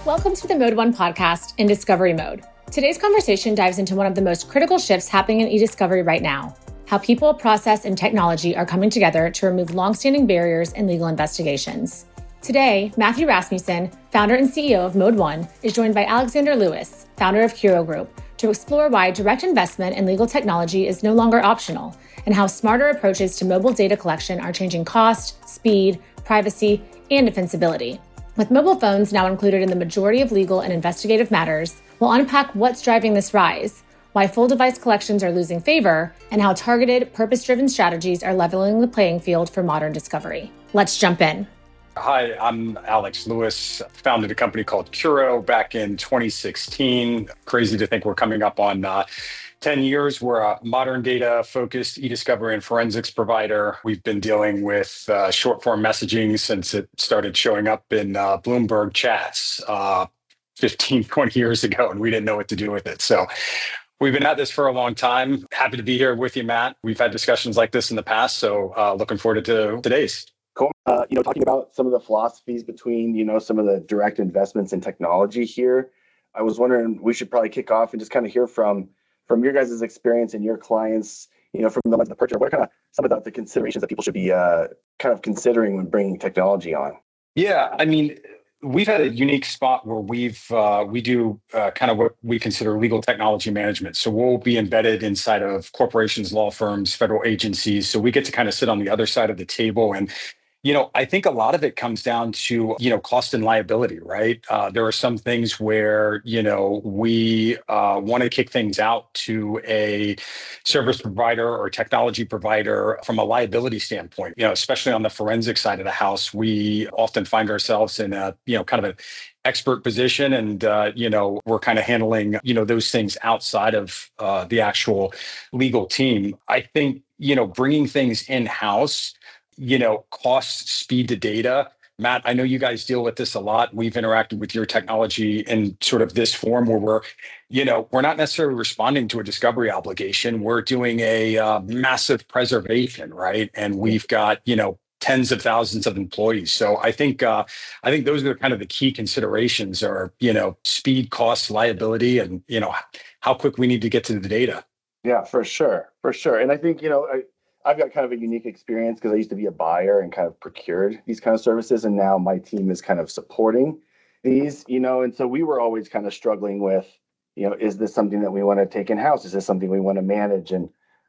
Welcome to the ModeOne podcast in Discovery Mode. Today's conversation dives into one of the most critical shifts happening in eDiscovery right now: how people, process, and technology are coming together to remove longstanding barriers in legal investigations. Today, Matthew Rasmussen, founder and CEO of ModeOne, is joined by Alexander Lewis, founder of Kuro Group, to explore why direct investment in legal technology is no longer optional and how smarter approaches to mobile data collection are changing cost, speed, privacy, and defensibility. With mobile phones now included in the majority of legal and investigative matters, we'll unpack what's driving this rise, why full device collections are losing favor, and how targeted, purpose-driven strategies are leveling the playing field for modern discovery. Let's jump in. Hi, I'm Alex Lewis. Founded a company called Kuro back in 2016. Crazy to think we're coming up on 10 years. We're a modern data-focused eDiscovery and forensics provider. We've been dealing with short-form messaging since it started showing up in Bloomberg chats 15, 20 years ago, and we didn't know what to do with it. So we've been at this for a long time. Happy to be here with you, Matt. We've had discussions like this in the past, so looking forward to today's. Cool. Talking about some of the philosophies between, some of the direct investments in technology here, I was wondering, we should probably kick off and just kind of hear from your guys' experience and your clients, from the purchase. What are kind of some of the considerations that people should be kind of considering when bringing technology on? Yeah, I mean, we've had a unique spot where we do kind of what we consider legal technology management. So we'll be embedded inside of corporations, law firms, federal agencies. So we get to kind of sit on the other side of the table. And I think a lot of it comes down to, cost and liability, right? There are some things where, we want to kick things out to a service provider or technology provider from a liability standpoint, especially on the forensic side of the house. We often find ourselves in a, kind of an expert position, and, we're kind of handling, those things outside of the actual legal team. I think, bringing things in-house, cost, speed to data. Matt, I know you guys deal with this a lot. We've interacted with your technology in sort of this form where we're not necessarily responding to a discovery obligation. We're doing a massive preservation, right? And we've got, tens of thousands of employees. So I think those are kind of the key considerations are, speed, cost, liability, and, how quick we need to get to the data. Yeah, for sure. And I think, I've got kind of a unique experience because I used to be a buyer and kind of procured these kind of services. And now my team is kind of supporting these, and so we were always kind of struggling with, is this something that we want to take in-house? Is this something we want to manage?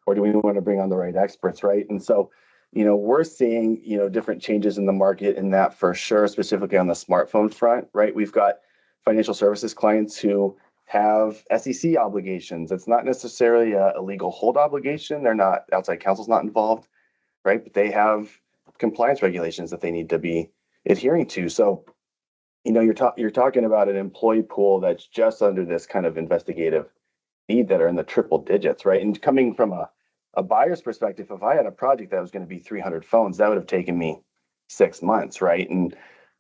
Or do we want to bring on the right experts, right? And so, we're seeing, different changes in the market in that for sure, specifically on the smartphone front, right? We've got financial services clients who have SEC obligations. It's not necessarily a legal hold obligation. They're not, outside counsel's not involved, right? But they have compliance regulations that they need to be adhering to. So, you're talking about an employee pool that's just under this kind of investigative need that are in the triple digits, right? And coming from a buyer's perspective, if I had a project that was going to be 300 phones, that would have taken me 6 months, right? And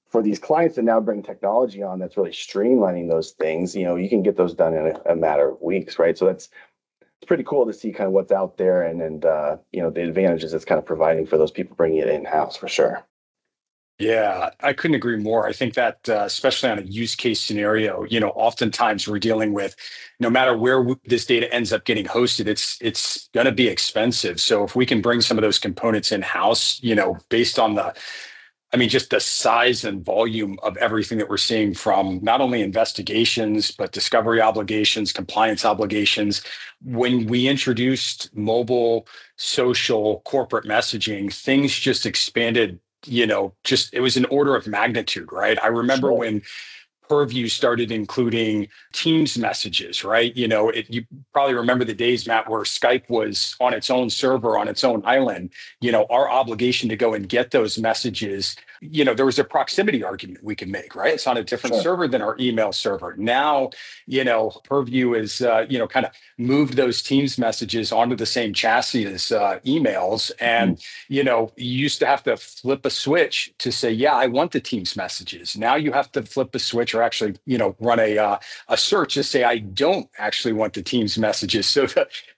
for these clients to now bring technology on that's really streamlining those things, you can get those done in a matter of weeks, right? So it's pretty cool to see kind of what's out there and the advantages it's kind of providing for those people bringing it in-house for sure. Yeah, I couldn't agree more. I think that especially on a use case scenario, oftentimes we're dealing with, no matter where this data ends up getting hosted, it's going to be expensive. So if we can bring some of those components in-house, based on just the size and volume of everything that we're seeing from not only investigations, but discovery obligations, compliance obligations. When we introduced mobile, social, corporate messaging, things just expanded, it was an order of magnitude, right? I remember when Purview started including Teams messages, right? You probably remember the days, Matt, where Skype was on its own server, on its own island. Our obligation to go and get those messages, there was a proximity argument we could make, right? It's on a different server than our email server. Now, Purview is, kind of moved those Teams messages onto the same chassis as emails. And, you used to have to flip a switch to say, yeah, I want the Teams messages. Now you have to flip a switch or actually, run a search to say, I don't actually want the Teams messages. So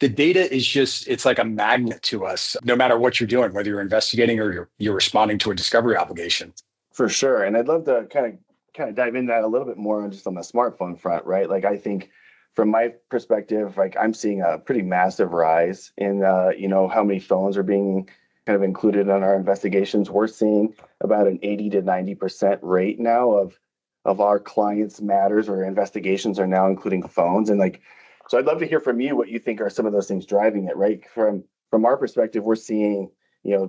the data is just, it's like a magnet to us, no matter what you're doing, whether you're investigating or you're responding to a discovery obligation. For sure. And I'd love to kind of kind of dive into that a little bit more just on the smartphone front, right? Like I think from my perspective, like I'm seeing a pretty massive rise in how many phones are being kind of included in our investigations. We're seeing about an 80 to 90% rate now of our clients' matters or investigations are now including phones. And like, so I'd love to hear from you what you think are some of those things driving it, right? From our perspective, we're seeing,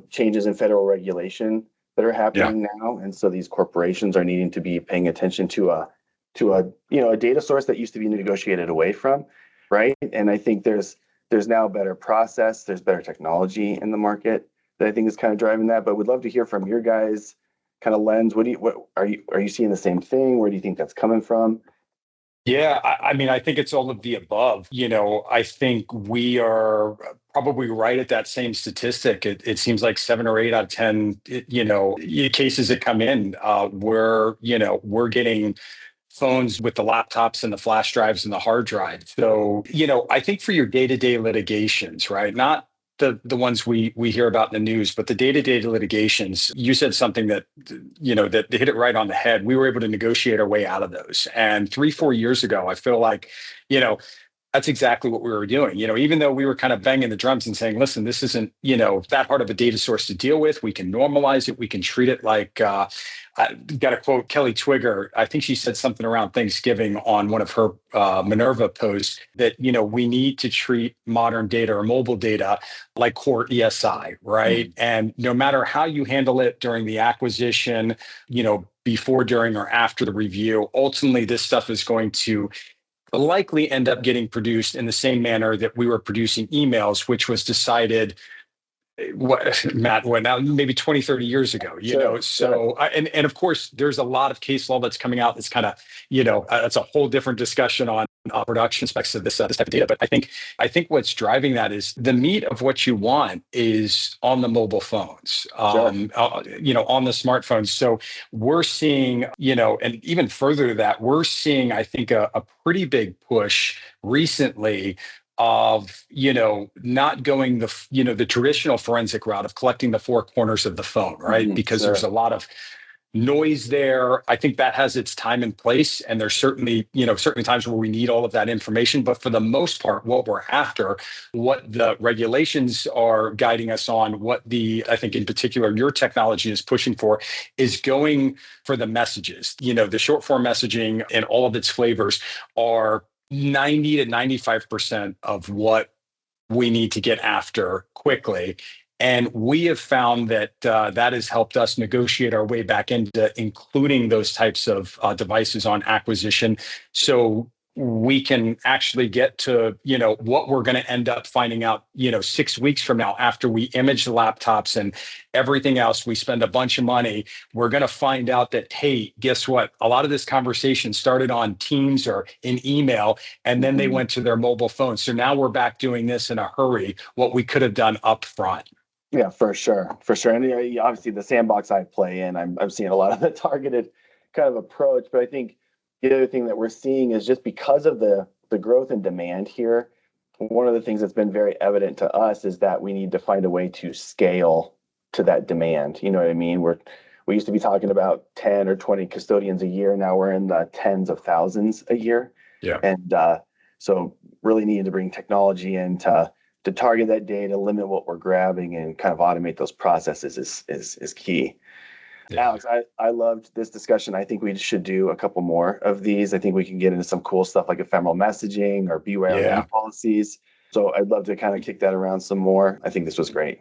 changes in federal regulation that are happening now. And so these corporations are needing to be paying attention to a data source that used to be negotiated away from, right? And I think there's now a better process, there's better technology in the market that I think is kind of driving that. But we'd love to hear from your guys' kind of lens. What are you seeing the same thing? Where do you think that's coming from? Yeah, I mean, I think it's all of the above. I think we are probably right at that same statistic. It seems like 7 or 8 out of 10, cases that come in, we're getting phones with the laptops and the flash drives and the hard drive. So, I think for your day-to-day litigations, right? Not the ones we hear about in the news, but the day-to-day litigations, you said something that, that hit it right on the head. We were able to negotiate our way out of those. And 3-4 years ago, I feel like, that's exactly what we were doing. Even though we were kind of banging the drums and saying, listen, this isn't, that hard of a data source to deal with. We can normalize it. We can treat it like, I got to quote Kelly Twigger. I think she said something around Thanksgiving on one of her Minerva posts that, we need to treat modern data or mobile data like core ESI, right? Mm-hmm. And no matter how you handle it during the acquisition, before, during, or after the review, ultimately this stuff is going to likely end up getting produced in the same manner that we were producing emails, which was decided now maybe 20, 30 years ago, so and of course there's a lot of case law that's coming out that's kind of, that's a whole different discussion on production specs of this type of data. But I think what's driving that is the meat of what you want is on the mobile phones, on the smartphones. So we're seeing, and even further to that, we're seeing, I think, a pretty big push recently of, not going the traditional forensic route of collecting the four corners of the phone, right? Mm-hmm, because there's a lot of noise there. I think that has its time and place. And there's certainly times where we need all of that information. But for the most part, what we're after, what the regulations are guiding us on, I think in particular, your technology is pushing for, is going for the messages. The short form messaging and all of its flavors are 90 to 95% of what we need to get after quickly. And we have found that that has helped us negotiate our way back into including those types of devices on acquisition. So we can actually get to, what we're going to end up finding out, 6 weeks from now, after we image the laptops and everything else, we spend a bunch of money. We're going to find out that, hey, guess what? A lot of this conversation started on Teams or in email, and then they went to their mobile phone. So now we're back doing this in a hurry, what we could have done up front. Yeah, for sure. And obviously the sandbox I play in, I'm seeing a lot of the targeted kind of approach, but I think the other thing that we're seeing is just because of the growth in demand here, one of the things that's been very evident to us is that we need to find a way to scale to that demand. You know what I mean? We used to be talking about 10 or 20 custodians a year. Now we're in the tens of thousands a year. Yeah. And so really needing to bring technology in to target that data, limit what we're grabbing, and kind of automate those processes is key. Yeah. Alex, I loved this discussion. I think we should do a couple more of these. I think we can get into some cool stuff like ephemeral messaging or BYOD policies. So I'd love to kind of kick that around some more. I think this was great.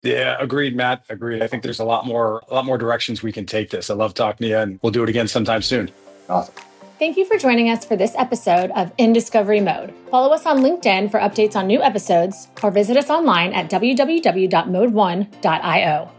Yeah, agreed, Matt. Agreed. I think there's a lot more directions we can take this. I love talking to you, and we'll do it again sometime soon. Awesome. Thank you for joining us for this episode of eDiscovery Mode. Follow us on LinkedIn for updates on new episodes, or visit us online at www.ModeOne.io.